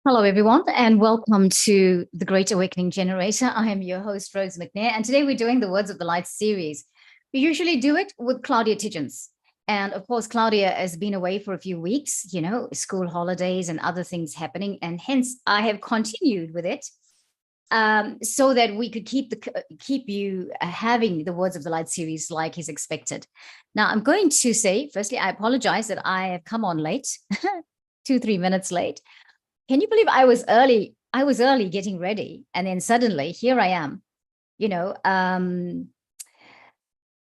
Hello, everyone, and welcome to the Great Awakening Generator. I am your host, Rose McNair, and today we're doing the Words of the Light series. We usually do it with Claudia Tidgens. And of course, Claudia has been away for a few weeks, school holidays and other things happening. And hence, I have continued with it so that we could keep you having the Words of the Light series like is expected. Now, I'm going to say, firstly, I apologize that I have come on late, 2-3 minutes late. Can you believe I was early? I was early getting ready. And then suddenly here I am,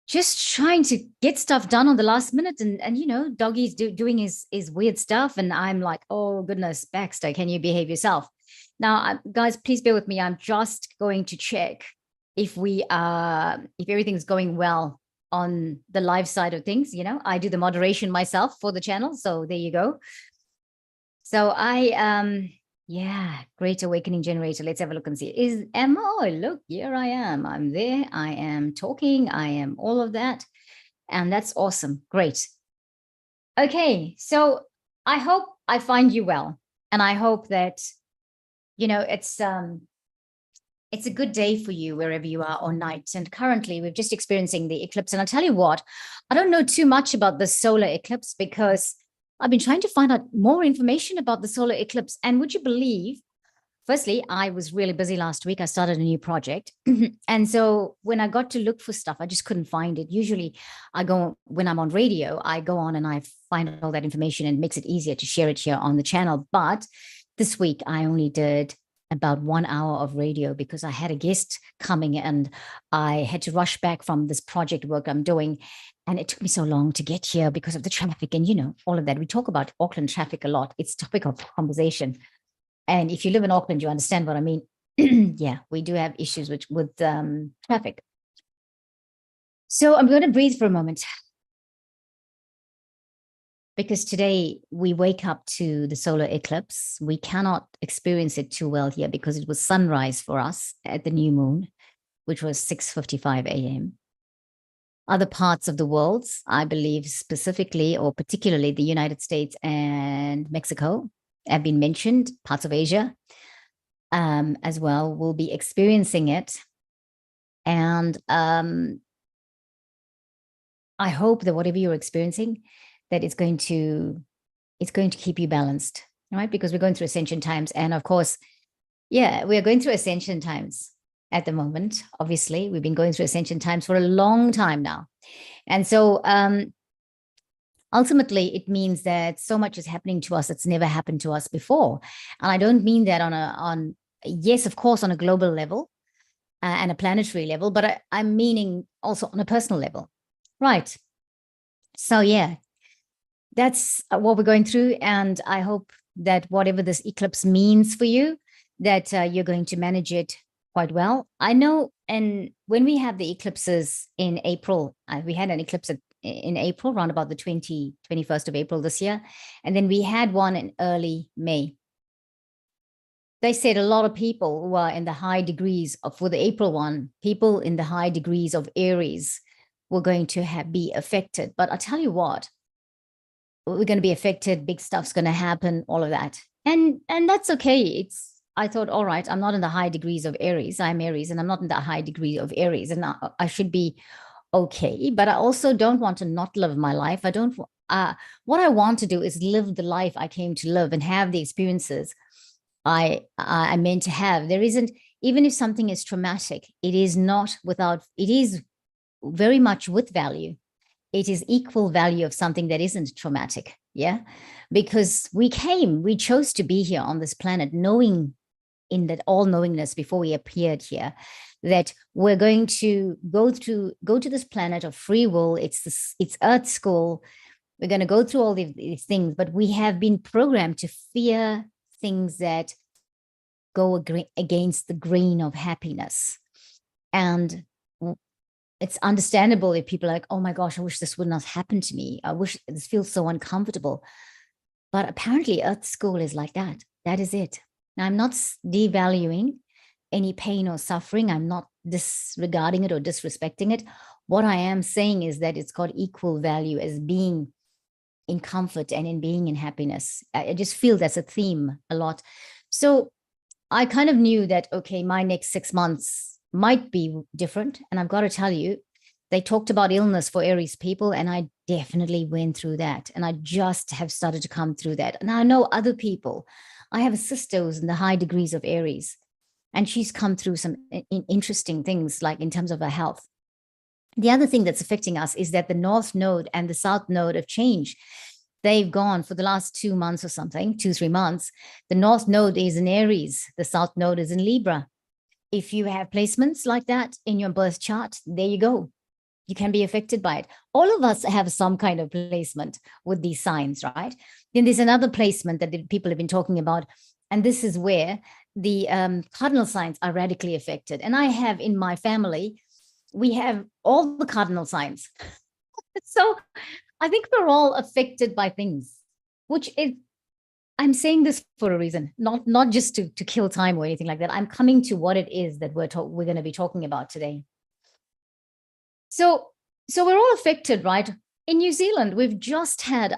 just trying to get stuff done on the last minute. And Doggy's doing his weird stuff. And I'm like, oh, goodness, Baxter, can you behave yourself? Now, guys, please bear with me. I'm just going to check if everything's going well on the live side of things. I do the moderation myself for the channel. So there you go. So Great Awakening Generator. Let's have a look and see. Look, here I am. I'm there. I am talking. I am all of that. And that's awesome. Great. Okay. So I hope I find you well. And I hope that, it's a good day for you wherever you are or night. And currently we're just experiencing the eclipse. And I'll tell you what, I don't know too much about the solar eclipse because I've been trying to find out more information about the solar eclipse. And would you believe, firstly, I was really busy last week. I started a new project. And so when I got to look for stuff, I just couldn't find it. Usually when I'm on radio, I go on and I find all that information and it makes it easier to share it here on the channel. But this week I only did about 1 hour of radio because I had a guest coming and I had to rush back from this project work I'm doing. And it took me so long to get here because of the traffic and, all of that. We talk about Auckland traffic a lot. It's topic of conversation. And if you live in Auckland, you understand what I mean. Yeah, we do have issues with traffic. So I'm going to breathe for a moment because today we wake up to the solar eclipse. We cannot experience it too well here because it was sunrise for us at the new moon, which was 6:55 a.m. Other parts of the world, I believe specifically or particularly the United States and Mexico have been mentioned, parts of Asia as well, will be experiencing it. And I hope that whatever you're experiencing, that it's going to keep you balanced, right? Because we're going through ascension times. And of course, yeah, we are going through ascension times at the moment. Obviously, we've been going through ascension times for a long time now. And so ultimately, it means that so much is happening to us that's never happened to us before. And I don't mean that yes, of course, on a global level and a planetary level, but I'm meaning also on a personal level. Right. So, yeah, that's what we're going through. And I hope that whatever this eclipse means for you, that you're going to manage it quite well. I know, and when we have the eclipses in April, we had an eclipse in April, around about the 21st of April this year. And then we had one in early May. They said a lot of people who are in the high degrees for the April one, people in the high degrees of Aries were going to be affected. But I'll tell you what, we're going to be affected. Big stuff's going to happen, all of that. And that's okay. I thought, all right, I'm not in the high degrees of Aries. I'm Aries and I'm not in the high degree of Aries. And I should be okay. But I also don't want to not live my life. What I want to do is live the life I came to live and have the experiences I meant to have. There isn't, even if something is traumatic, it is very much with value. It is equal value of something that isn't traumatic. Yeah. Because we chose to be here on this planet, knowing in that all-knowingness before we appeared here, that we're going to go to this planet of free will. It's Earth school. We're going to go through all these things, but we have been programmed to fear things that go against the grain of happiness. And it's understandable if people are like, oh my gosh, I wish this would not happen to me. I wish this feels so uncomfortable. But apparently Earth school is like that. That is it. Now, I'm not devaluing any pain or suffering. I'm not disregarding it or disrespecting it. What I am saying is that it's got equal value as being in comfort and in being in happiness. I just feel that's a theme a lot. So I kind of knew that, okay, my next 6 months might be different. And I've got to tell you, they talked about illness for Aries people, and I definitely went through that. And I just have started to come through that. And I know other people. I have a sister who's in the high degrees of Aries, and she's come through some interesting things, like in terms of her health. The other thing that's affecting us is that the North Node and the South Node of change, they've gone for the last 2 months or something, 2-3 months. The North Node is in Aries, the South Node is in Libra. If you have placements like that in your birth chart, there you go. You can be affected by it. All of us have some kind of placement with these signs, right? Then there's another placement that people have been talking about, and this is where the cardinal signs are radically affected. And I have in my family, we have all the cardinal signs. So I think we're all affected by things, which is, I'm saying this for a reason, not just to kill time or anything like that. I'm coming to what it is that we're going to be talking about today. So we're all affected, right? In New Zealand, we've just had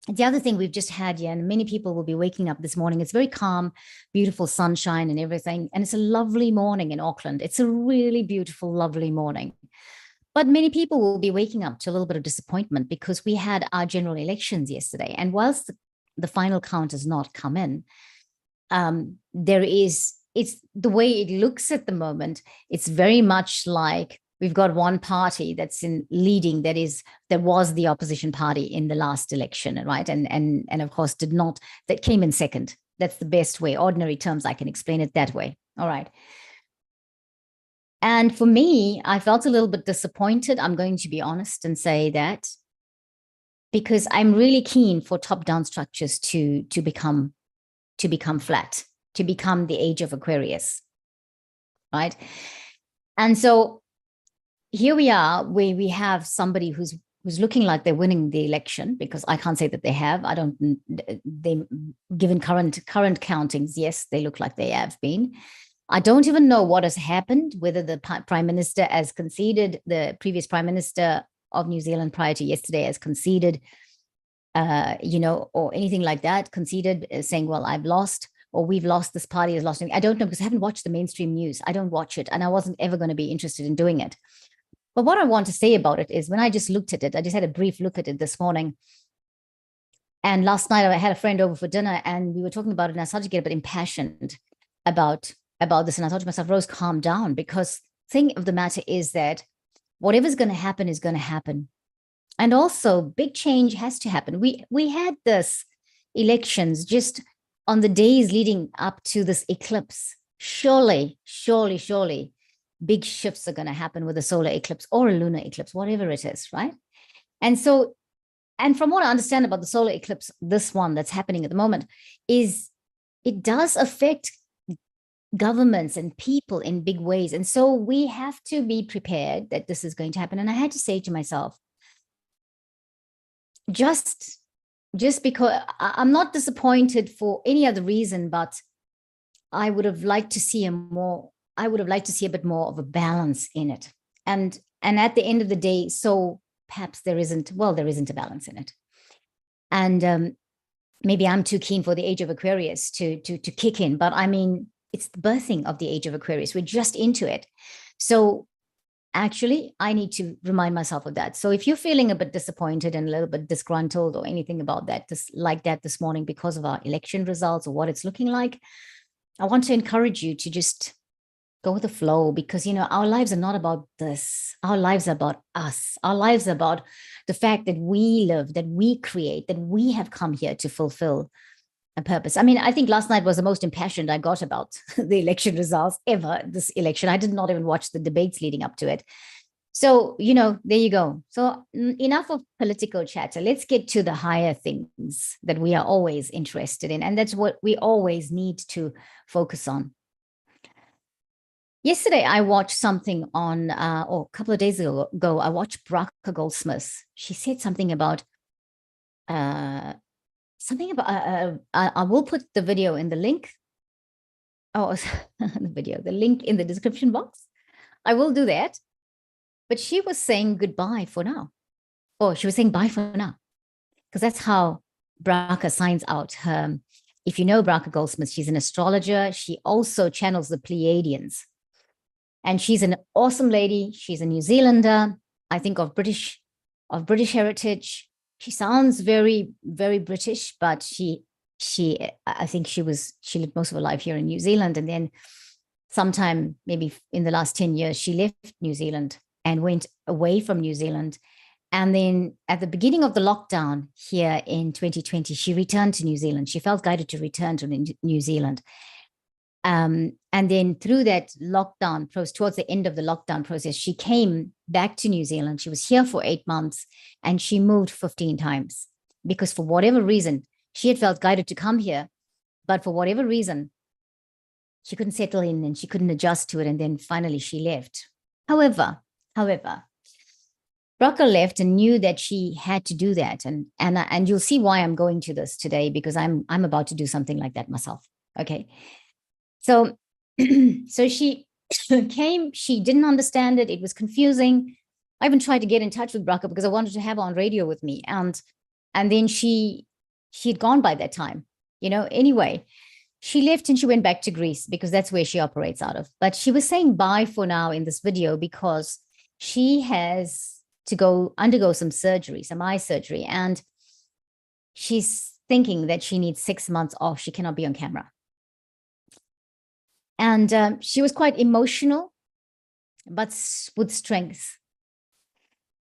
the other thing we've just had, yeah, and many people will be waking up this morning. It's very calm, beautiful sunshine and everything. And it's a lovely morning in Auckland. It's a really beautiful, lovely morning. But many people will be waking up to a little bit of disappointment because we had our general elections yesterday. And whilst the final count has not come in, it's the way it looks at the moment. It's very much like we've got one party that's in leading, that was the opposition party in the last election, right? And of course that came in second. That's the best way, ordinary terms, I can explain it that way. All right. And for me, I felt a little bit disappointed. I'm going to be honest and say that, because I'm really keen for top-down structures to become flat, to become the age of Aquarius, right? And so here we are, where we have somebody who's looking like they're winning the election, because I can't say that they have. Given current countings, yes, they look like they have been. I don't even know what has happened, whether the prime minister has conceded, the previous prime minister of New Zealand prior to yesterday has conceded, or anything like that, conceded, saying, well, I've lost, or we've lost, this party has lost. I don't know, because I haven't watched the mainstream news. I don't watch it, and I wasn't ever going to be interested in doing it. But what I want to say about it is, when I just looked at it, I just had a brief look at it this morning. And last night I had a friend over for dinner, and we were talking about it, and I started to get a bit impassioned about this. And I thought to myself, Rose, calm down, because the thing of the matter is that whatever's going to happen is going to happen. And also big change has to happen. We had this elections just on the days leading up to this eclipse. Surely, big shifts are going to happen with a solar eclipse or a lunar eclipse, whatever it is, right? And so, and from what I understand about the solar eclipse, this one that's happening at the moment, is it does affect governments and people in big ways. And so we have to be prepared that this is going to happen. And I had to say to myself, just because I'm not disappointed for any other reason, but I would have liked to see a bit more of a balance in it. And at the end of the day, so perhaps there isn't a balance in it. And maybe I'm too keen for the age of Aquarius to kick in, but I mean, it's the birthing of the age of Aquarius. We're just into it. So actually, I need to remind myself of that. So if you're feeling a bit disappointed and a little bit disgruntled or anything about that, this morning because of our election results or what it's looking like, I want to encourage you to just go with the flow, because, our lives are not about this. Our lives are about us. Our lives are about the fact that we live, that we create, that we have come here to fulfill a purpose. I mean, I think last night was the most impassioned I got about the election results ever, this election. I did not even watch the debates leading up to it. So, there you go. So enough of political chatter. Let's get to the higher things that we are always interested in. And that's what we always need to focus on. Yesterday, I watched something on, a couple of days ago, I watched Bracha Goldsmith. She said something about, I will put the video in the link. Oh, the link in the description box. I will do that. But she was saying goodbye for now. Or she was saying bye for now. Because that's how Bracha signs out her if you know Bracha Goldsmith, she's an astrologer. She also channels the Pleiadians. And she's an awesome lady. She's a New Zealander, I think of British heritage. She sounds very, very British, but I think she lived most of her life here in New Zealand. And then sometime maybe in the last 10 years, she left New Zealand and went away from New Zealand. And then at the beginning of the lockdown here in 2020, she returned to New Zealand. She felt guided to return to New Zealand. And then through that lockdown process, towards the end of the lockdown process, she came back to New Zealand. She was here for 8 months and she moved 15 times because for whatever reason, she had felt guided to come here, but for whatever reason, she couldn't settle in and she couldn't adjust to it. And then finally she left. However, Bracha left and knew that she had to do that. And you'll see why I'm going to this today, because I'm about to do something like that myself. Okay. So, so she came, she didn't understand it. It was confusing. I even tried to get in touch with Bracha because I wanted to have her on radio with me. And then she had gone by that time, anyway, she left and she went back to Greece because that's where she operates out of. But she was saying bye for now in this video because she has to undergo some surgery, some eye surgery. And she's thinking that she needs 6 months off. She cannot be on camera. And she was quite emotional, but with strength.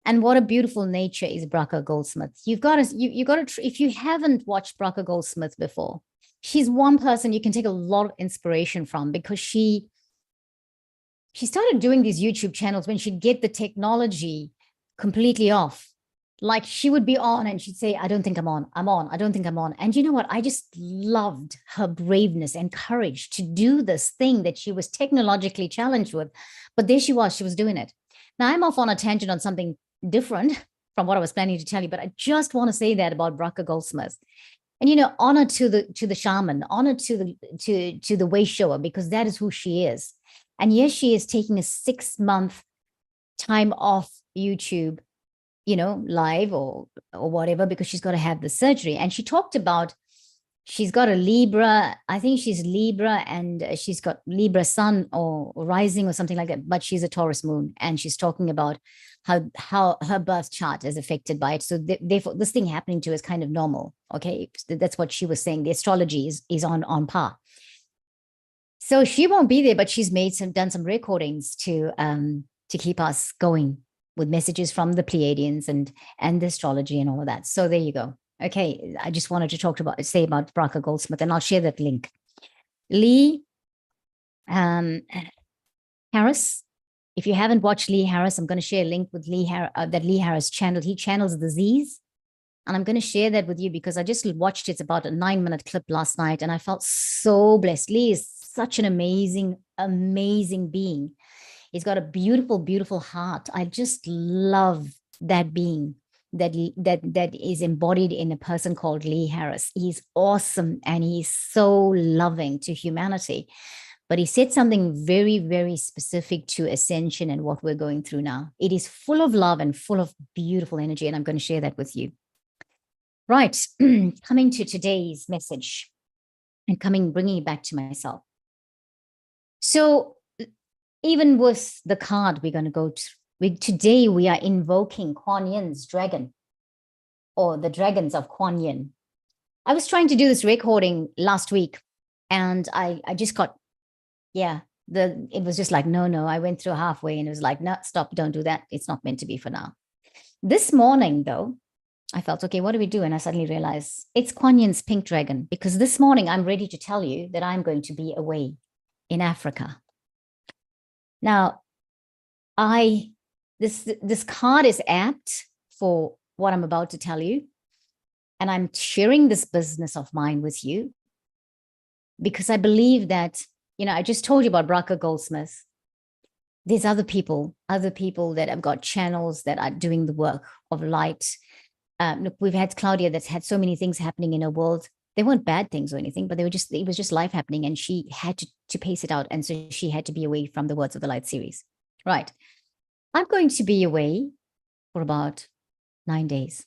And what a beautiful nature is Bracha Goldsmith. You've got to, if you haven't watched Bracha Goldsmith before, she's one person you can take a lot of inspiration from because she started doing these YouTube channels when she'd get the technology completely off. Like she would be on and she'd say, I don't think I'm on. I don't think I'm on. And you know what? I just loved her braveness and courage to do this thing that she was technologically challenged with. But there she was doing it. Now I'm off on a tangent on something different from what I was planning to tell you, but I just want to say that about Bracha Goldsmith. And, honor to the shaman, honor to the way shower, because that is who she is. And yes, she is taking a 6-month time off YouTube, live or whatever, because she's got to have the surgery. And she talked about, she's got a Libra, I think she's Libra, and she's got Libra sun or rising or something like that, but she's a Taurus moon. And she's talking about how her birth chart is affected by it. So therefore, this thing happening to her is kind of normal. Okay. That's what she was saying. The astrology is on par. So she won't be there, but she's done some recordings to keep us going with messages from the Pleiadians and the astrology and all of that. So there you go. Okay, I just wanted to say about Bracha Goldsmith, and I'll share that link. Lee Harris. If you haven't watched Lee Harris, I'm going to share a link with Lee Harris channel. He channels the Z's, and I'm going to share that with you because I just watched it. It's about a 9-minute clip last night, and I felt so blessed. Lee is such an amazing, amazing being. He's got a beautiful, beautiful heart. I just love that being that is embodied in a person called Lee Harris. He's awesome and he's so loving to humanity. But he said something very, very specific to ascension and what we're going through now. It is full of love and full of beautiful energy, and I'm going to share that with you. Right, coming to today's message and bringing it back to myself. So even with the card we're going to go to, today we are invoking Quan Yin's dragon, or the dragons of Quan Yin. I was trying to do this recording last week, and I just got, it was just like, no, I went through halfway and it was like, no, stop, don't do that. It's not meant to be for now. This morning, though, I felt, okay, what do we do? And I suddenly realized it's Quan Yin's pink dragon, because this morning I'm ready to tell you that I'm going to be away in Africa. Now, this card is apt for what I'm about to tell you. And I'm sharing this business of mine with you because I believe that, I just told you about Bracha Goldsmith. There's other people that have got channels that are doing the work of light. Look, we've had Claudia that's had so many things happening in her world. They weren't bad things or anything, but it was just life happening, and she had to pace it out. And so she had to be away from the Words of the Light series. Right. I'm going to be away for about 9 days,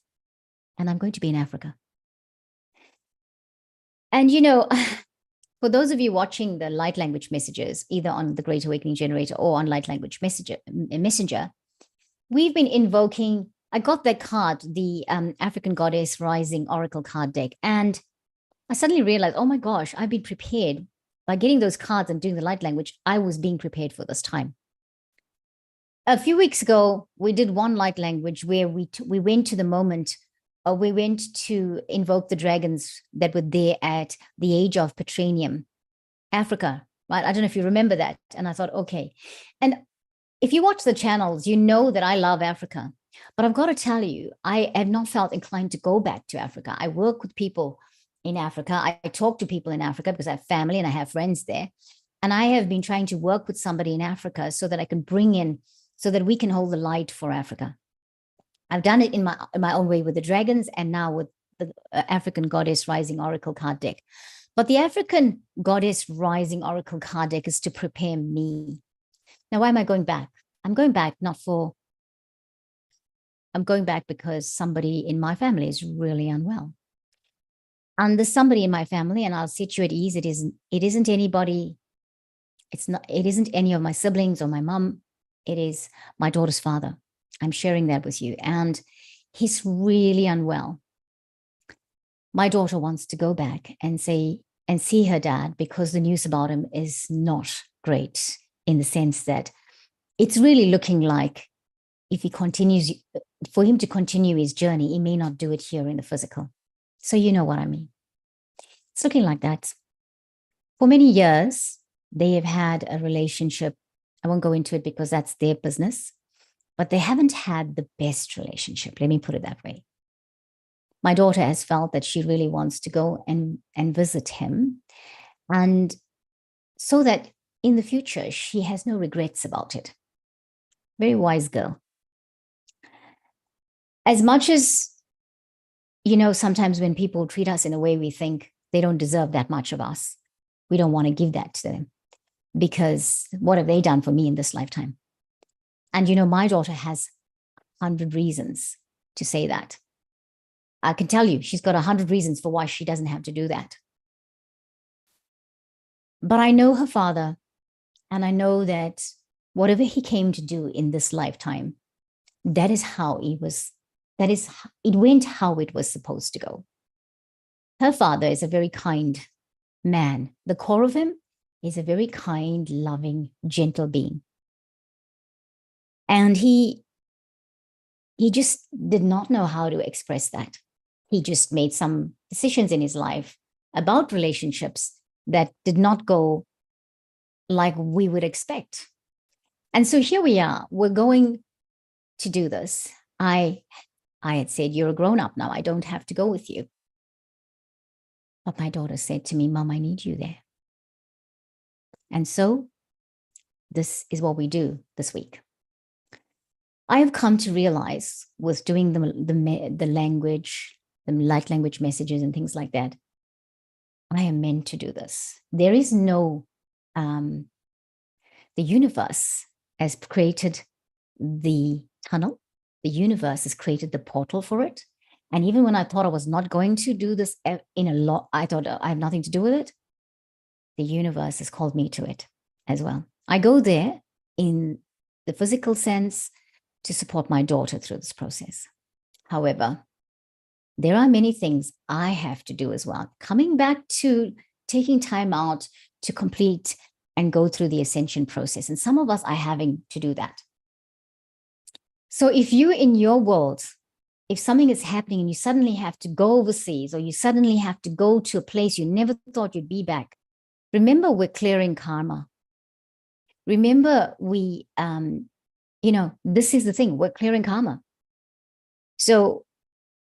and I'm going to be in Africa. And, for those of you watching the light language messages, either on the Great Awakening Generator or on Light Language Messenger, we've been invoking. I got that card, the African Goddess Rising Oracle card deck, and I suddenly realized, oh my gosh, I've been prepared by getting those cards and doing the light language. I was being prepared for this time. A few weeks ago, we did one light language where we went to the moment, we went to invoke the dragons that were there at the age of Petranium, Africa, right? I don't know if you remember that. And I thought, okay. And if you watch the channels, you know that I love Africa. But I've got to tell you, I have not felt inclined to go back to Africa. I work with people in Africa. I talk to people in Africa because I have family and I have friends there. And I have been trying to work with somebody in Africa so that I can bring in, so that we can hold the light for Africa. I've done it in my own way with the dragons and now with the African Goddess Rising Oracle card deck. But the African Goddess Rising Oracle card deck is to prepare me. Now, why am I going back? I'm going back I'm going back because somebody in my family is really unwell. And there's somebody in my family, and I'll set you at ease. It isn't anybody. It isn't any of my siblings or my mom. It is my daughter's father. I'm sharing that with you. And he's really unwell. My daughter wants to go back and see her dad because the news about him is not great, in the sense that it's really looking like if he continues, for him to continue his journey, he may not do it here in the physical. So you know what I mean. It's looking like that. For many years, they have had a relationship. I won't go into it because that's their business, but they haven't had the best relationship. Let me put it that way. My daughter has felt that she really wants to go and visit him, and so that in the future, she has no regrets about it. Very wise girl. As much as, sometimes when people treat us in a way we think they don't deserve that much of us, we don't want to give that to them, because what have they done for me in this lifetime? And, my daughter has 100 reasons to say that. I can tell you, she's got 100 reasons for why she doesn't have to do that. But I know her father, and I know that whatever he came to do in this lifetime, that is how it went how it was supposed to go. Her father is a very kind man. The core of him is a very kind, loving, gentle being. And he just did not know how to express that. He just made some decisions in his life about relationships that did not go like we would expect. And so here we are. We're going to do this. I had said, you're a grown-up now. I don't have to go with you. But my daughter said to me, Mom, I need you there. And so this is what we do this week. I have come to realize with doing the language, the light language messages and things like that, I am meant to do this. There is no, the universe has created the tunnel. The universe has created the portal for it. And even when I thought I was not going to do this in a lot, I thought I have nothing to do with it. The universe has called me to it as well. I go there in the physical sense to support my daughter through this process. However, there are many things I have to do as well. Coming back to taking time out to complete and go through the ascension process. And some of us are having to do that. So if you in your world, if something is happening and you suddenly have to go overseas, or you suddenly have to go to a place you never thought you'd be back, remember we're clearing karma. Remember this is the thing, we're clearing karma. So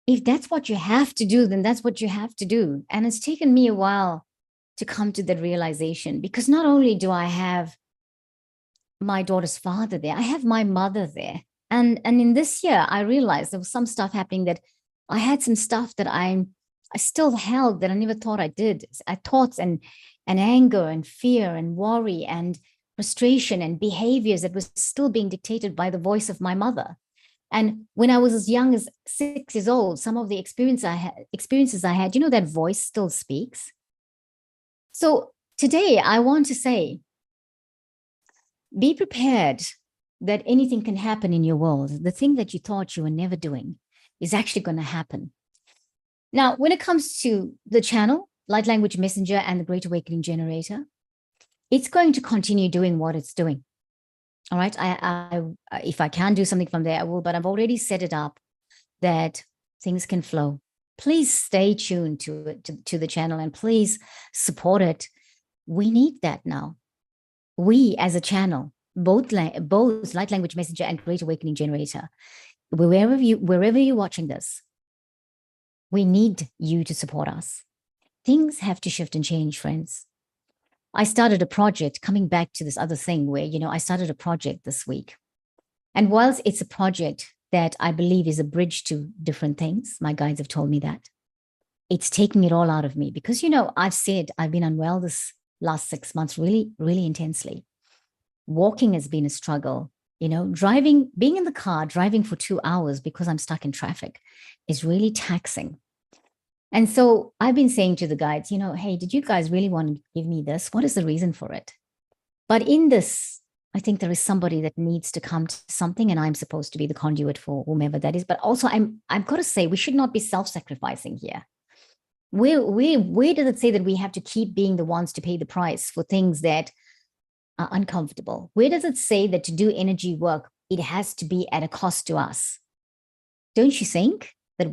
if that's what you have to do, then that's what you have to do. And it's taken me a while to come to that realization, because not only do I have my daughter's father there, I have my mother there. And in this year, I realized there was some stuff happening that I had some stuff that I still held that I never thought I did. Thoughts and anger and fear and worry and frustration and behaviors that was still being dictated by the voice of my mother. And when I was as young as 6 years old, some of the experiences I had, that voice still speaks. So today I want to say, be prepared that anything can happen in your world. The thing that you thought you were never doing is actually going to happen. Now, when it comes to the channel, Light Language Messenger and the Great Awakening Generator, it's going to continue doing what it's doing. All right. If I can do something from there, I will, but I've already set it up that things can flow. Please stay tuned to it, to the channel, and please support it. We need that now. We as a channel, both Light Language Messenger and Great Awakening Generator, wherever you're watching this, we need you to support us. Things have to shift and change, friends. I started a project, coming back to this other thing where, I started a project this week. And whilst it's a project that I believe is a bridge to different things, my guides have told me that, it's taking it all out of me. Because, I've said I've been unwell this last 6 months, really, really intensely. Walking has been a struggle. Being in the car, driving for 2 hours because I'm stuck in traffic is really taxing. And so I've been saying to the guides, hey, did you guys really want to give me this? What is the reason for it? But in this, I think there is somebody that needs to come to something, and I'm supposed to be the conduit for whomever that is. But also, I've got to say, we should not be self-sacrificing here. Where does it say that we have to keep being the ones to pay the price for things that are uncomfortable? Where does it say that to do energy work, it has to be at a cost to us? Don't you think that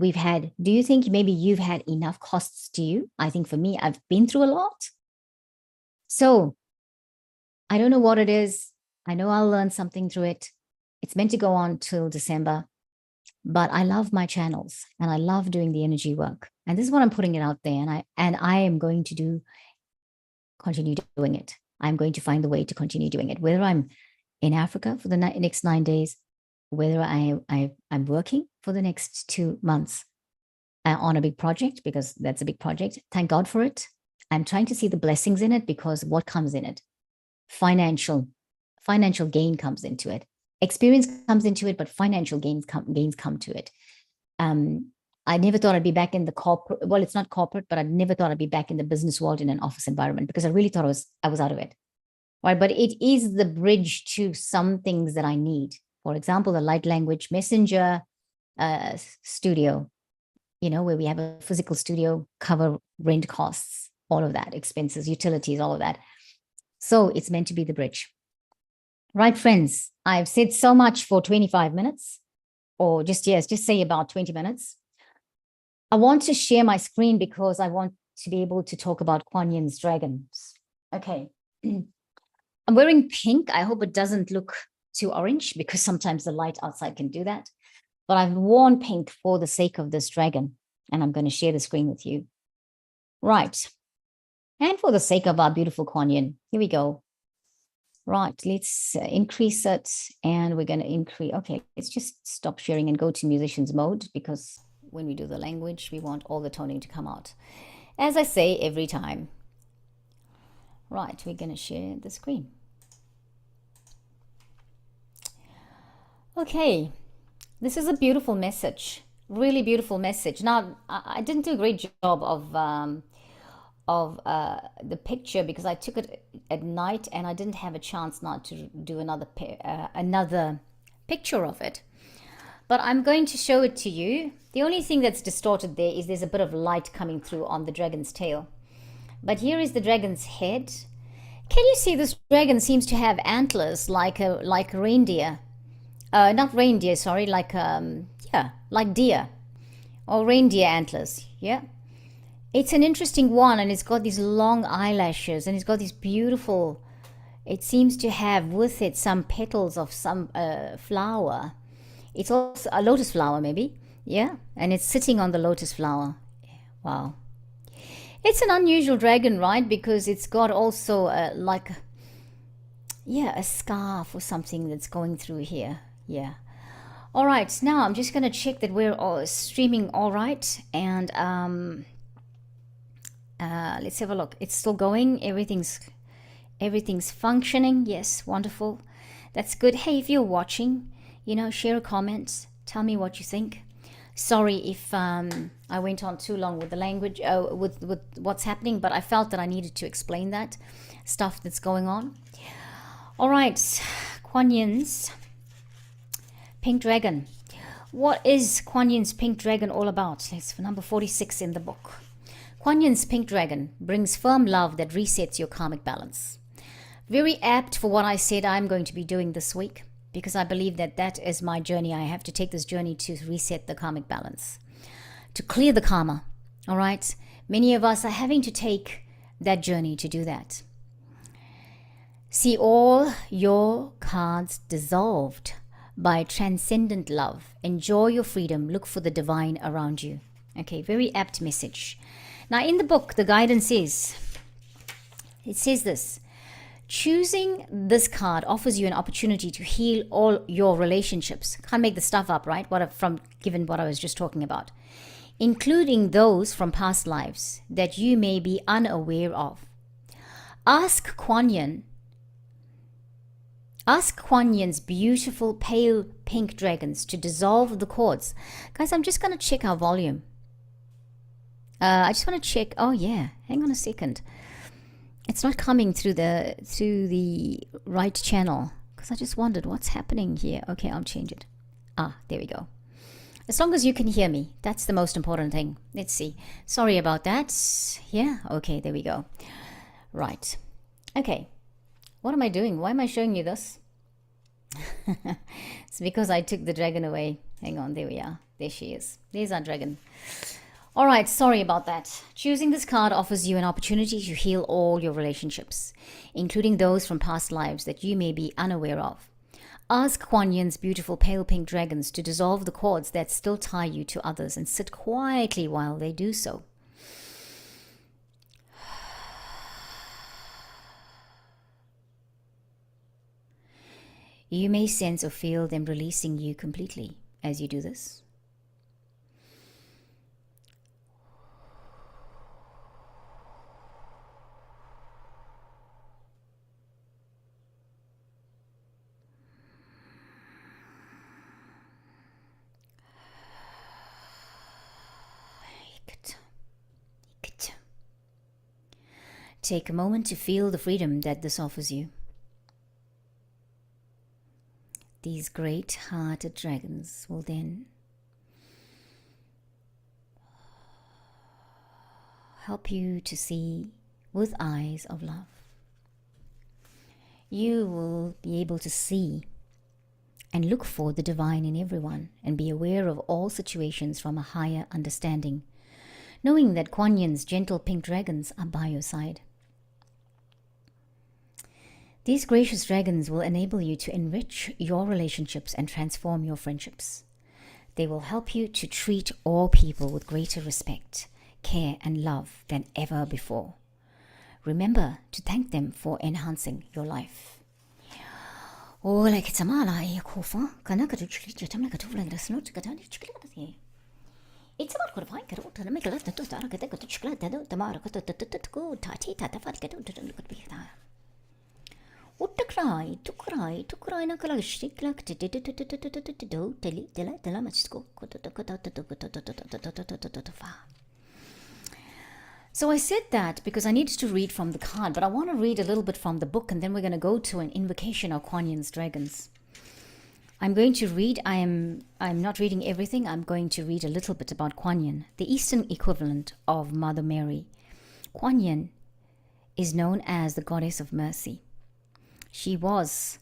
do you think maybe you've had enough costs to you? I think for me, I've been through a lot. So I don't know what it is. I know I'll learn something through it. It's meant to go on till December, but I love my channels and I love doing the energy work. And this is what I'm putting it out there. And I am going to continue doing it. I'm going to find the way to continue doing it, whether I'm in Africa for the next 9 days, whether I'm working for the next 2 months on a big project, because that's a big project. Thank God for it. I'm trying to see the blessings in it, because what comes in it? Financial gain comes into it. Experience comes into it, but financial gains come to it. I never thought I'd be back in the corporate. Well, it's not corporate, but I never thought I'd be back in the business world in an office environment, because I really thought I was out of it. Right. But it is the bridge to some things that I need. For example, the Light Language Messenger studio, where we have a physical studio, cover rent costs, all of that, expenses, utilities, all of that. So it's meant to be the bridge. Right, friends, I've said so much for 25 minutes, or just say about 20 minutes. I want to share my screen because I want to be able to talk about Quan Yin's dragons. Okay. I'm wearing pink. I hope it doesn't look too orange, because sometimes the light outside can do that. But I've worn pink for the sake of this dragon, and I'm going to share the screen with you. Right. And for the sake of our beautiful Quan Yin, here we go. Right, let's increase it, and we're going to increase. Okay, let's just stop sharing and go to musicians mode, because when we do the language, we want all the toning to come out, as I say every time. Right, we're going to share the screen. Okay, this is a beautiful message, really beautiful message. Now, I didn't do a great job of the picture, because I took it at night and I didn't have a chance not to do another picture of it. But I'm going to show it to you. The only thing that's distorted there is there's a bit of light coming through on the dragon's tail. But here is the dragon's head. Can you see this dragon seems to have antlers like a reindeer? Not reindeer, sorry, like deer or reindeer antlers. Yeah. It's an interesting one, and it's got these long eyelashes, and it's got this beautiful, it seems to have with it some petals of some flower. It's also a lotus flower, maybe. Yeah. And it's sitting on the lotus flower. Wow. It's an unusual dragon, right? Because it's got also a scarf or something that's going through here. Yeah. All right. Now I'm just going to check that we're all streaming all right. And let's have a look. It's still going. Everything's functioning. Yes. Wonderful. That's good. Hey, if you're watching, share a comment. Tell me what you think. Sorry if I went on too long with the language, with what's happening, but I felt that I needed to explain that stuff that's going on. All right, Quan Yin's Pink Dragon. What is Quan Yin's Pink Dragon all about? It's for number 46 in the book. Quan Yin's Pink Dragon brings firm love that resets your karmic balance. Very apt for what I said I'm going to be doing this week, because I believe that that is my journey. I have to take this journey to reset the karmic balance, to clear the karma. All right? Many of us are having to take that journey to do that. See all your cards dissolved by transcendent love. Enjoy your freedom. Look for the divine around you. Okay, very apt message. Now, in the book, the guidance is, it says this: choosing this card offers you an opportunity to heal all your relationships. Can't make the stuff up, right? Given what I was just talking about, including those from past lives that you may be unaware of. Ask Quan Yin's beautiful pale pink dragons to dissolve the cords. Guys, I'm just going to check our volume. I just want to check. Oh yeah, hang on a second. It's not coming through the right channel, because I just wondered what's happening here. Okay, I'll change it. There we go. As long as you can hear me, that's the most important thing. Let's see. Sorry about that. Yeah, okay, there we go. Right. Okay. What am I doing? Why am I showing you this? It's because I took the dragon away. Hang on, there we are. There she is. There's our dragon. All right, sorry about that. Choosing this card offers you an opportunity to heal all your relationships, including those from past lives that you may be unaware of. Ask Quan Yin's beautiful pale pink dragons to dissolve the cords that still tie you to others, and sit quietly while they do so. You may sense or feel them releasing you completely as you do this. Take a moment to feel the freedom that this offers you. These great-hearted dragons will then help you to see with eyes of love. You will be able to see and look for the divine in everyone, and be aware of all situations from a higher understanding, knowing that Quan Yin's gentle pink dragons are by your side. These gracious dragons will enable you to enrich your relationships and transform your friendships. They will help you to treat all people with greater respect, care, and love than ever before. Remember to thank them for enhancing your life. So I said that because I needed to read from the card, but I want to read a little bit from the book, and then we're going to go to an invocation of Quan Yin's dragons. I'm going to read, I'm not reading everything, I'm going to read a little bit about Quan Yin, the Eastern equivalent of Mother Mary. Quan Yin is known as the Goddess of Mercy. She was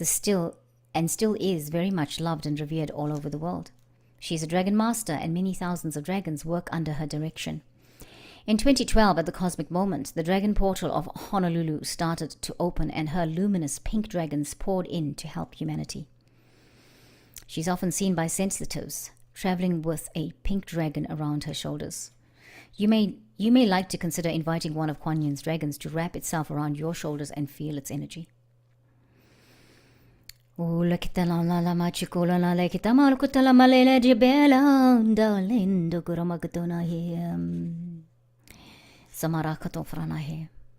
still is very much loved and revered all over the world. She is a dragon master, and many thousands of dragons work under her direction. In 2012, at the cosmic moment, the dragon portal of Honolulu started to open, and her luminous pink dragons poured in to help humanity. She's often seen by sensitives, traveling with a pink dragon around her shoulders. You may like to consider inviting one of Quan Yin's dragons to wrap itself around your shoulders and feel its energy. I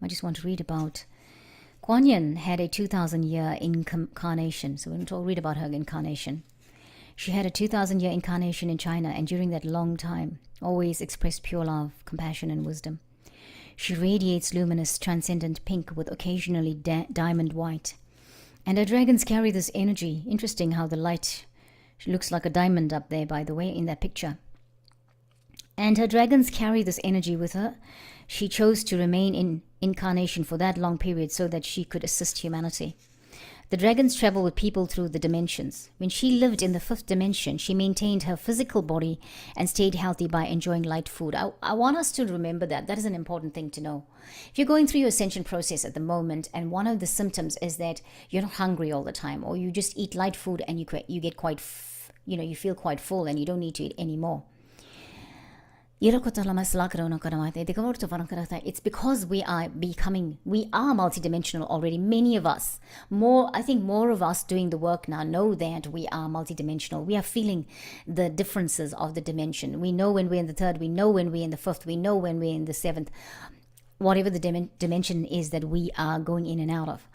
just want to read about Quan Yin had a 2,000-year incarnation, so we're going to read about her incarnation. She had a 2,000-year incarnation in China, and during that long time, always expressed pure love, compassion, and wisdom. She radiates luminous, transcendent pink with occasionally diamond white. And her dragons carry this energy. Interesting how the light looks like a diamond up there, by the way, in that picture. And her dragons carry this energy with her. She chose to remain in incarnation for that long period so that she could assist humanity. The dragons travel with people through the dimensions. When she lived in the 5th dimension, she maintained her physical body and stayed healthy by enjoying light food. I want us to remember that. That is an important thing to know. If you're going through your ascension process at the moment, and one of the symptoms is that you're not hungry all the time, or you just eat light food and you get quite, you feel quite full and you don't need to eat anymore. It's because we are multidimensional already. Many of us, I think more of us doing the work now know that we are multidimensional. We are feeling the differences of the dimension. We know when we're in the 3rd, we know when we're in the 5th, we know when we're in the 7th, whatever the dimension is that we are going in and out of.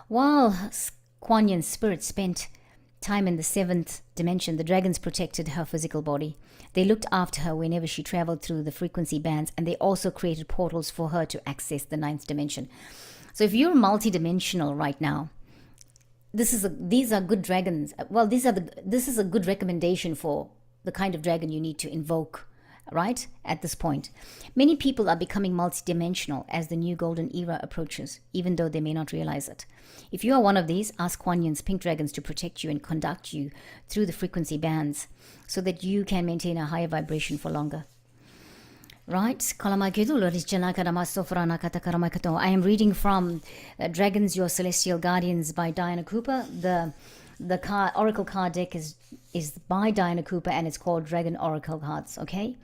While Quan Yin's spirit spent time in the 7th dimension, the dragons protected her physical body. They looked after her whenever she traveled through the frequency bands, and they also created portals for her to access the 9th dimension. So if you're multidimensional right now, these are good dragons. Well, this is a good recommendation for the kind of dragon you need to invoke, right? At this point, many people are becoming multidimensional as the new golden era approaches, even though they may not realize it. If you are one of these, ask Quan Yin's pink dragons to protect you and conduct you through the frequency bands so that you can maintain a higher vibration for longer. Right? I am reading from Dragons, Your Celestial Guardians by Diana Cooper. The Oracle card deck is by Diana Cooper, and it's called Dragon Oracle Cards, okay?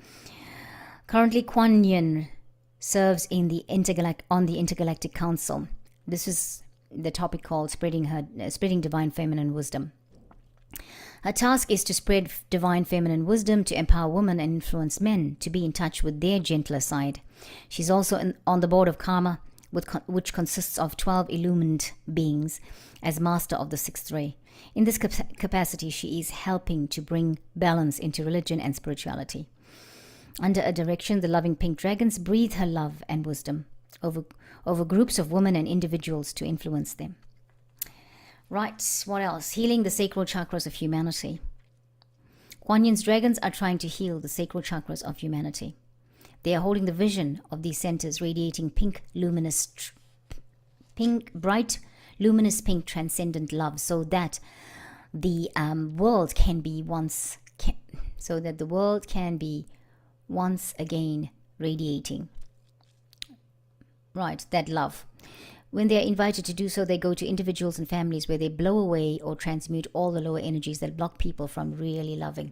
Currently, Quan Yin serves on the Intergalactic Council. This is the topic called spreading divine feminine wisdom. Her task is to spread divine feminine wisdom, to empower women and influence men to be in touch with their gentler side. She's also on the board of Karma, which consists of 12 illumined beings, as master of the 6th ray. In this capacity, she is helping to bring balance into religion and spirituality. Under her direction, the loving pink dragons breathe her love and wisdom over groups of women and individuals to influence them. Right, what else? Healing the sacral chakras of humanity. Quan Yin's dragons are trying to heal the sacral chakras of humanity. They are holding the vision of these centers, radiating bright, luminous pink, transcendent love, so that the world can be once again radiating. Right, that love. When they are invited to do so, they go to individuals and families where they blow away or transmute all the lower energies that block people from really loving.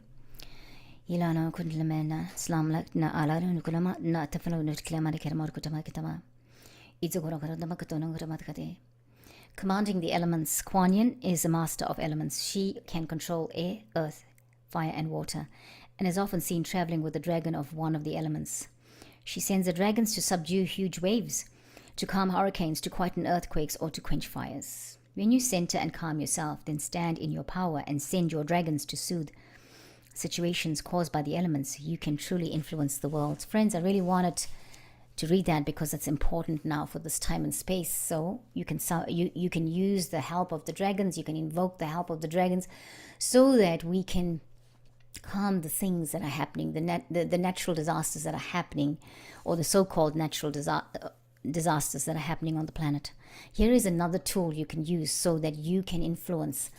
Commanding the elements, Quan Yin is a master of elements. She can control air, earth, fire, and water, and is often seen traveling with the dragon of one of the elements. She sends the dragons to subdue huge waves, to calm hurricanes, to quieten earthquakes, or to quench fires. When you center and calm yourself, then stand in your power and send your dragons to soothe situations caused by the elements. You can truly influence the world. Friends, I really wanted to read that because it's important now for this time and space. So you can use the help of the dragons, you can invoke the help of the dragons, so that we can calm the things that are happening, the natural disasters that are happening, or the so-called natural disasters that are happening on the planet. Here is another tool you can use so that you can influence.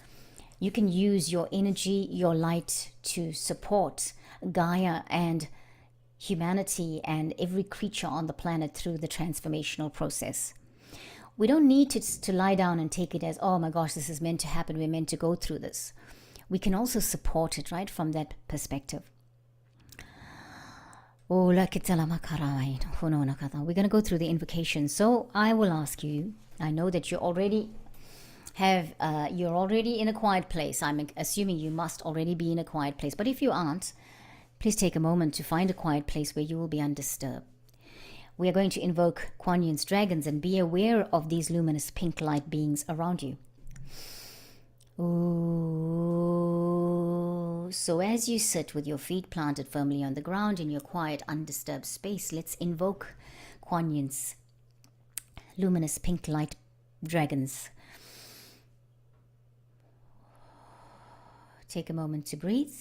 You can use your energy, your light to support Gaia and humanity and every creature on the planet through the transformational process. We don't need to lie down and take it as, oh my gosh, this is meant to happen, we're meant to go through this. We can also support it, right, from that perspective. We're going to go through the invocation. So I will ask you, I know that you're already in a quiet place. I'm assuming you must already be in a quiet place. But if you aren't, please take a moment to find a quiet place where you will be undisturbed. We are going to invoke Quan Yin's dragons and be aware of these luminous pink light beings around you. Ooh. So as you sit with your feet planted firmly on the ground in your quiet, undisturbed space, let's invoke Quan Yin's luminous pink light dragons. Take a moment to breathe.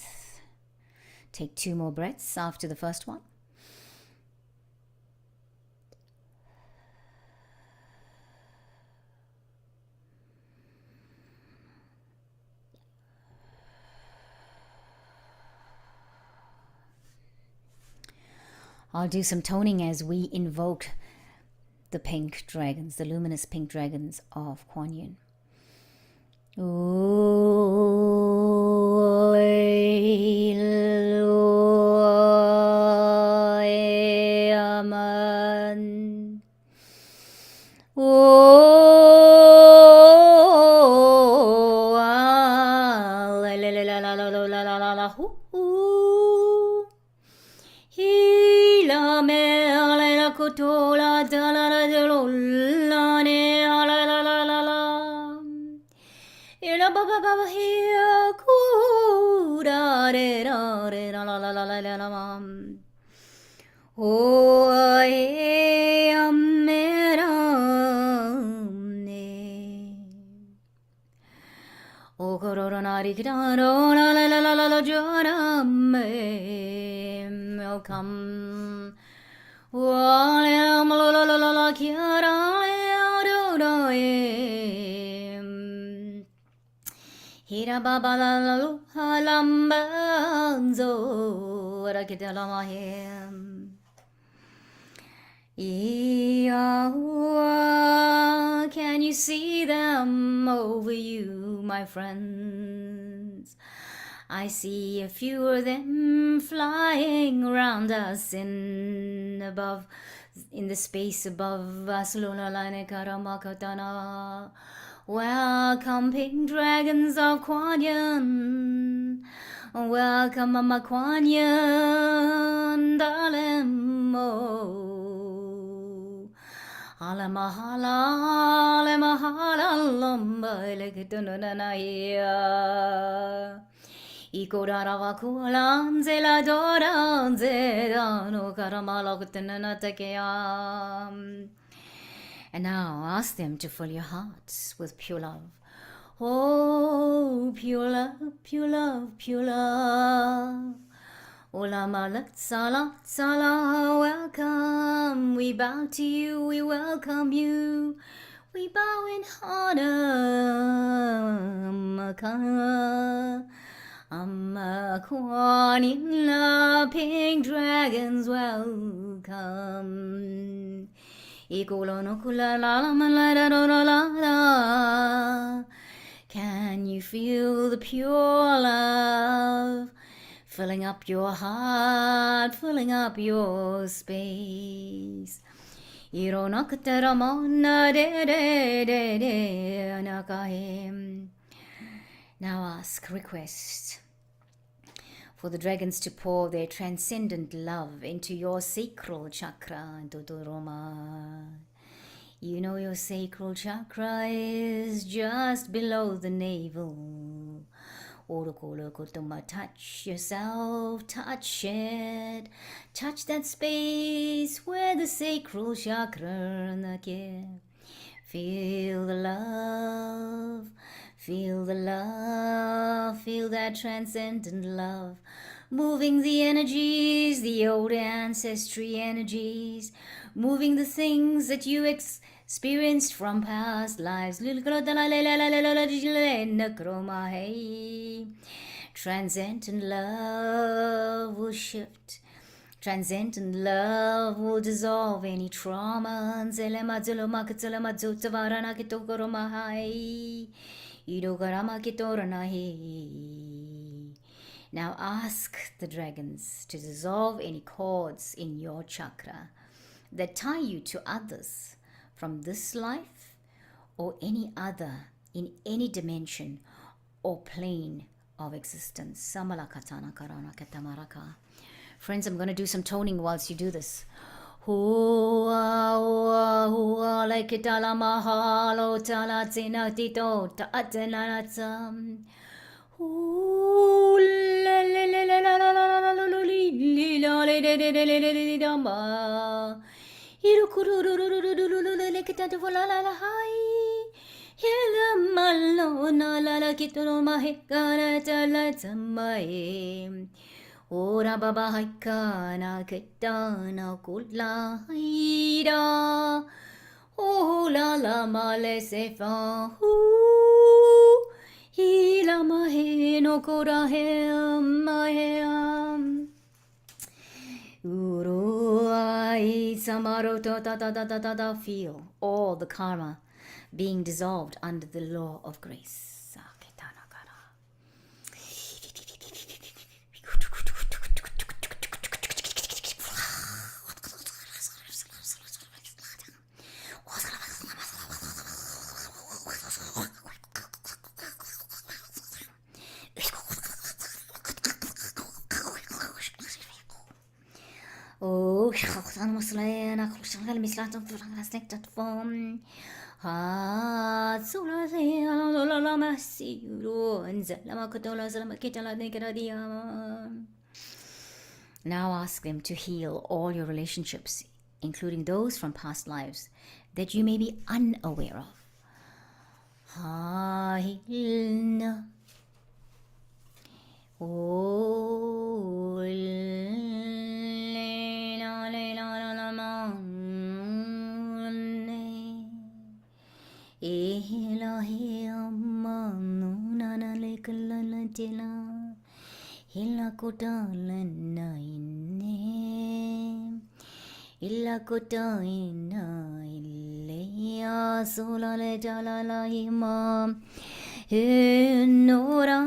Take 2 more breaths after the first one. I'll do some toning as we invoke the pink dragons, the luminous pink dragons of Quan Yin. Welcome. Hira baba la lu halambanzo rakitalamahim. Can you see them over you, my friends? I see a few of them flying around us in the space above us. Welcome, pink dragons of Quan Yin. Welcome, Mama Quan Yin, darling. Alamahala, alamahala, lomba, lekitunanaya. Ikorara kulanze la doranze dano karamala kutananatakea. And now ask them to fill your hearts with pure love. Oh, pure love, pure love, pure love. Olama latsala, tsala, welcome. We bow to you, we welcome you. We bow in honor. Amma Quan Yin, la pink dragons, welcome. Can you feel the pure love filling up your heart, filling up your space? Now ask, request for the dragons to pour their transcendent love into your sacral chakra, Dodoroma. You know your sacral chakra is just below the navel. Touch yourself, touch it. Touch that space where the sacral chakra. Feel the love. Feel the love, feel that transcendent love, moving the energies, the old ancestry energies, moving the things that you experienced from past lives. Transcendent love will shift. Transcendent love will dissolve any trauma. Now ask the dragons to dissolve any cords in your chakra that tie you to others from this life or any other in any dimension or plane of existence. Friends, I'm going to do some toning whilst you do this. Hua hua hua like tala mahalo tala tina tito ta atena tsam. Ooh, la la la la la la la la la la li la le de de de le le le da ma. Iru kuru ru ru ru ru ru ru ru le kita tu la la la hai. Yela malo na la la kita no mahekana ta la tsamae. Ora baba haikana ketana kula haida. Oh la la male se fa. Hila mahe no kora hem mahe Uruai samaro ta ta ta ta ta ta ta. Feel all the karma being dissolved under the law of grace. Oh, I'm a slain. I shall miss that form. Ah, Sula, la Massi, and Zelamacotola, Zelamakitala, Negaradia. Now ask them to heal all your relationships, including those from past lives that you may be unaware of. Ha, heal. Oh, Hila kota lena ine, illa kota ina ilea sola le jala la ima, nora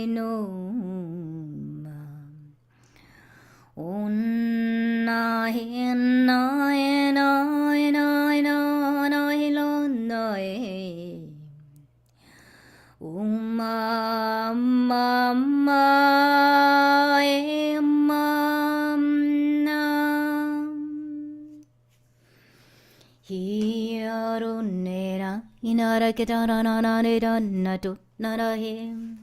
no ma, unna hina ina ina ina na hilona e. Mama Hiarunera inara ketarana natu narahim.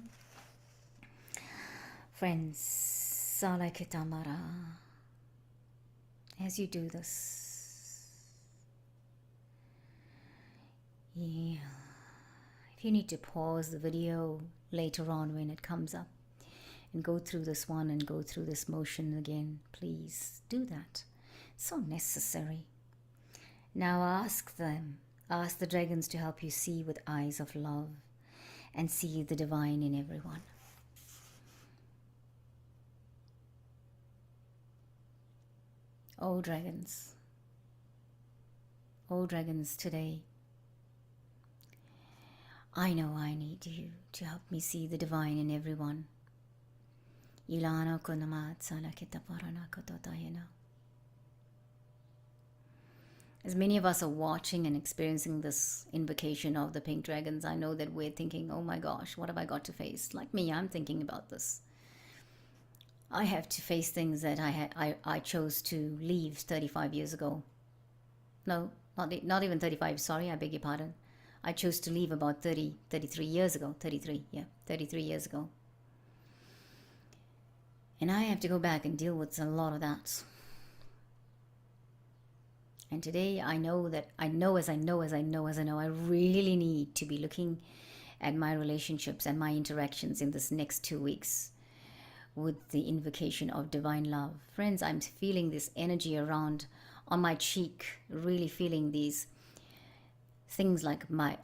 Friends, Sala Ketamara, as you do this, yeah. If you need to pause the video later on when it comes up and go through this one and go through this motion again, please do that. So necessary. Now ask the dragons to help you see with eyes of love and see the divine in everyone. Oh dragons today, I know I need you to help me see the divine in everyone. Ilana kunamat salakita parana kototayena. As many of us are watching and experiencing this invocation of the pink dragons, I know that we're thinking, oh my gosh, what have I got to face? Like me, I'm thinking about this. I have to face things that I chose to leave 35 years ago. No, not even 35, sorry, I beg your pardon. I chose to leave about 33 years ago. 33 years ago. And I have to go back and deal with a lot of that. And today I know I really need to be looking at my relationships and my interactions in this next 2 weeks with the invocation of divine love. Friends, I'm feeling this energy around on my cheek, really feeling these things like my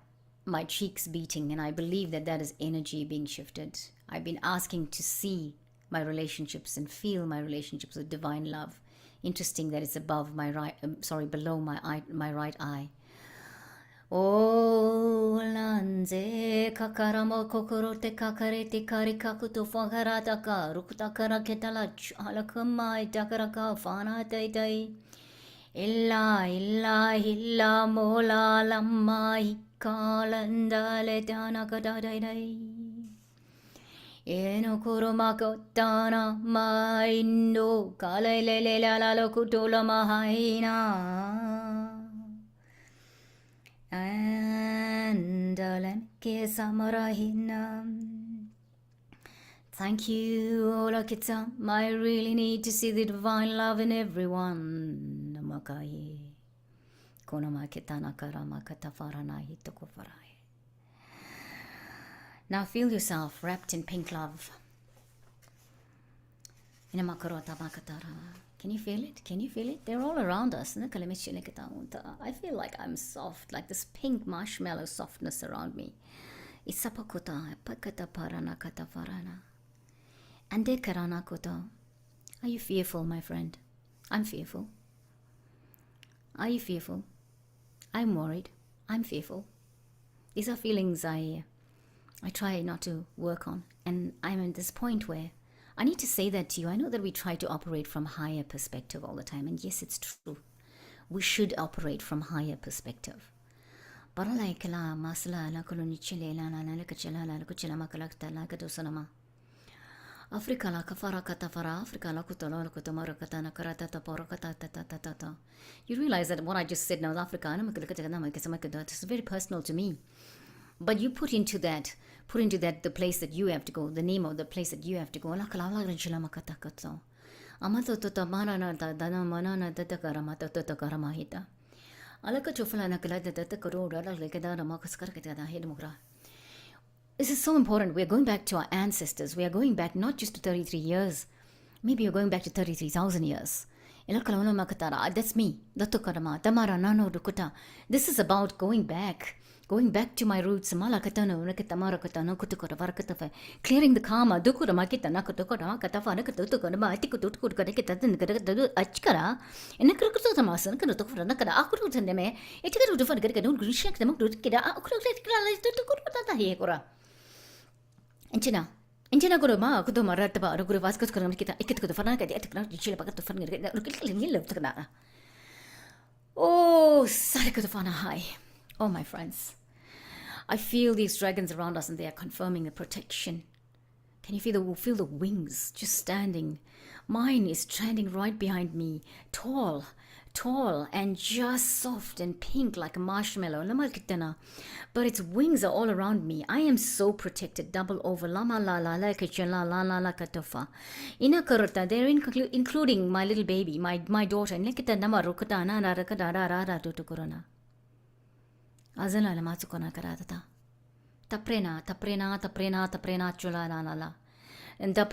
cheeks beating, and I believe that is energy being shifted. I've been asking to see my relationships and feel my relationships with divine love. Interesting that it's above my below my right eye. Oh, lanze kakaramo kokoro te kakare te karikaku to fagarata ka rukutakara ketalach alakamai takaraka fana tai illa mola lamma hikalanda le tanaka dai Eno kurumakotana maindo kalele la la lokutula mahaina. And samarahina. Thank you, Olakita. I really need to see the divine love in everyone. Namakai. Konamakitana karamakatafarana hitokofarai. Now feel yourself wrapped in pink love. Can you feel it? Can you feel it? They're all around us. I feel like I'm soft, like this pink marshmallow softness around me. Are you fearful, my friend? I'm fearful. Are you fearful? I'm worried. I'm fearful. These are feelings I try not to work on. And I'm at this point where I need to say that to you. I know that we try to operate from higher perspective all the time. And yes, it's true. We should operate from higher perspective. Africa la kafara katafara, Africa la kutolo kutomara katana karata ta. You realize that what I just said now is Africa. It's very personal to me. But you put into that the place that you have to go, the name of the place that you have to go. This is so important. We are going back to our ancestors. We are going back not just to 33 years. Maybe you're going back to 33,000 years. That's me. This is about going back to my roots. Clearing the karma. Enchina guru ma kudo marata ba guru vaskas karam kita ikit kudo farna kadi atikna jichila bakat to farna gere ngil takna. Oh, sare kudo farna high. Oh, my friends, I feel these dragons around us and they are confirming the protection. Can you feel the wings just standing? Mine is standing right behind me, tall and just soft and pink like a marshmallow. But its wings are all around me. I am so protected, double over. They're including my little baby, my daughter. Taprena chula. And I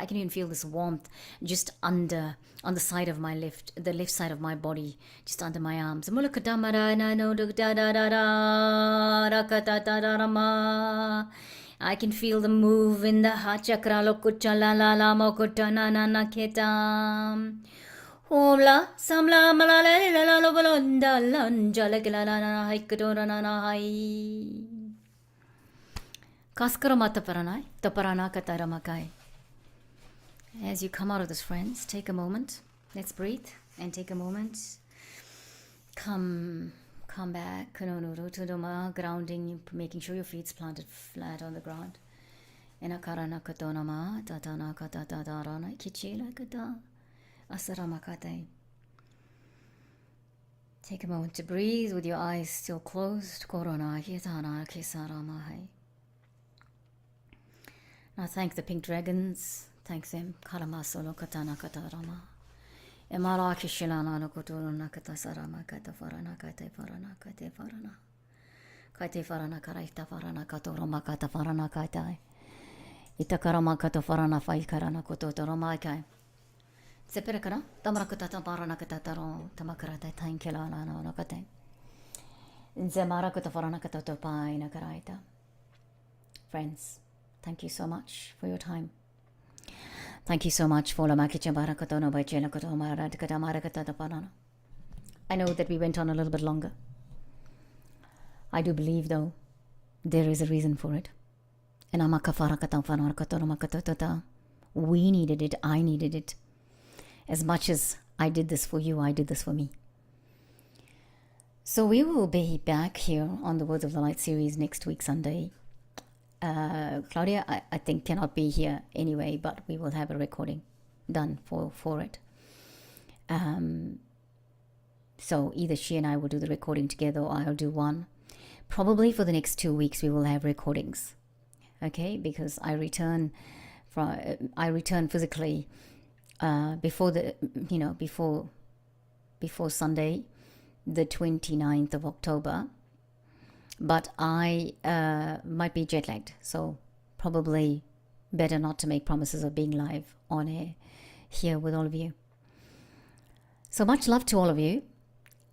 can even feel this warmth just on the side of my the left side of my body, just under my arms. I can feel the move in the heart chakra. Hola, samla malala as you come out of this, friends, take a moment. Let's breathe and take a moment. Come back to the grounding, making sure your feet's planted flat on the ground. Take a moment to breathe with your eyes still closed. Now thank the pink dragons. Thank them. Karama solo katana katarama. Emala kishilana no kotuna katasarama katafarana katafarana katafarana. Katafarana karaita farana katorama katafarana katai. Itakarama katafarana fai karana kototorama kai. Seperakana, tamarakata parana katataro, tamakarata tankilana no kate. Zemara katafarana katotopai nakaraita. Friends, thank you so much for your time. Thank you so much for I know that we went on a little bit longer. I do believe, though, there is a reason for it. And we needed it. I needed it. As much as I did this for you, I did this for me. So we will be back here on the Words of the Light series next week, Sunday. Claudia, I think cannot be here anyway, but we will have a recording done for it. So either she and I will do the recording together, or I'll do one. Probably for the next 2 weeks we will have recordings, okay? Because I return physically before Sunday, the 29th of October. But I might be jet lagged, so probably better not to make promises of being live on air here with all of you. So much love to all of you.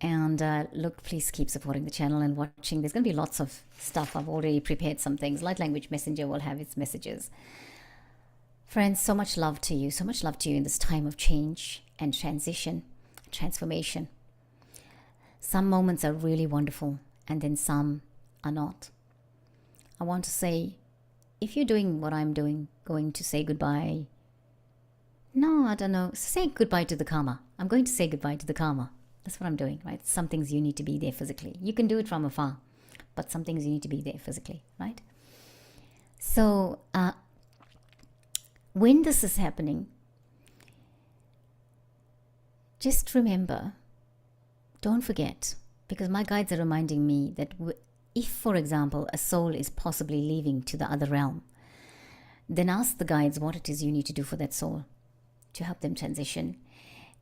And look, please keep supporting the channel and watching. There's going to be lots of stuff. I've already prepared some things. Light Language Messenger will have its messages. Friends, so much love to you. So much love to you in this time of change and transition, transformation. Some moments are really wonderful, and then some are not. I want to say, if you're doing what I'm doing, going to say goodbye. No, I don't know. Say goodbye to the karma. I'm going to say goodbye to the karma. That's what I'm doing, right? Some things you need to be there physically. You can do it from afar, but some things you need to be there physically, right? So when this is happening, just remember, don't forget, because my guides are reminding me that if, for example, a soul is possibly leaving to the other realm, then ask the guides what it is you need to do for that soul to help them transition,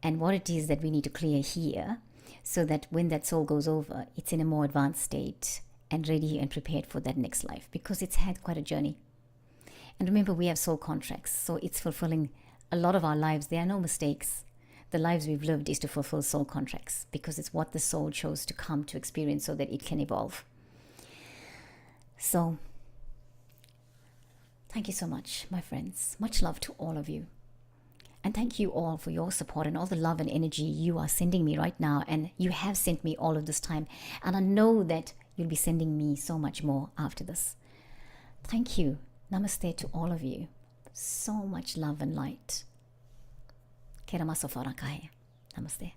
and what it is that we need to clear here, so that when that soul goes over, it's in a more advanced state and ready and prepared for that next life, because it's had quite a journey. And remember, we have soul contracts, so it's fulfilling a lot of our lives. There are no mistakes. The lives we've lived is to fulfill soul contracts, because it's what the soul chose to come to experience so that it can evolve. So, thank you so much, my friends. Much love to all of you. And thank you all for your support and all the love and energy you are sending me right now. And you have sent me all of this time. And I know that you'll be sending me so much more after this. Thank you. Namaste to all of you. So much love and light. Kera maso whārakahe. Namaste.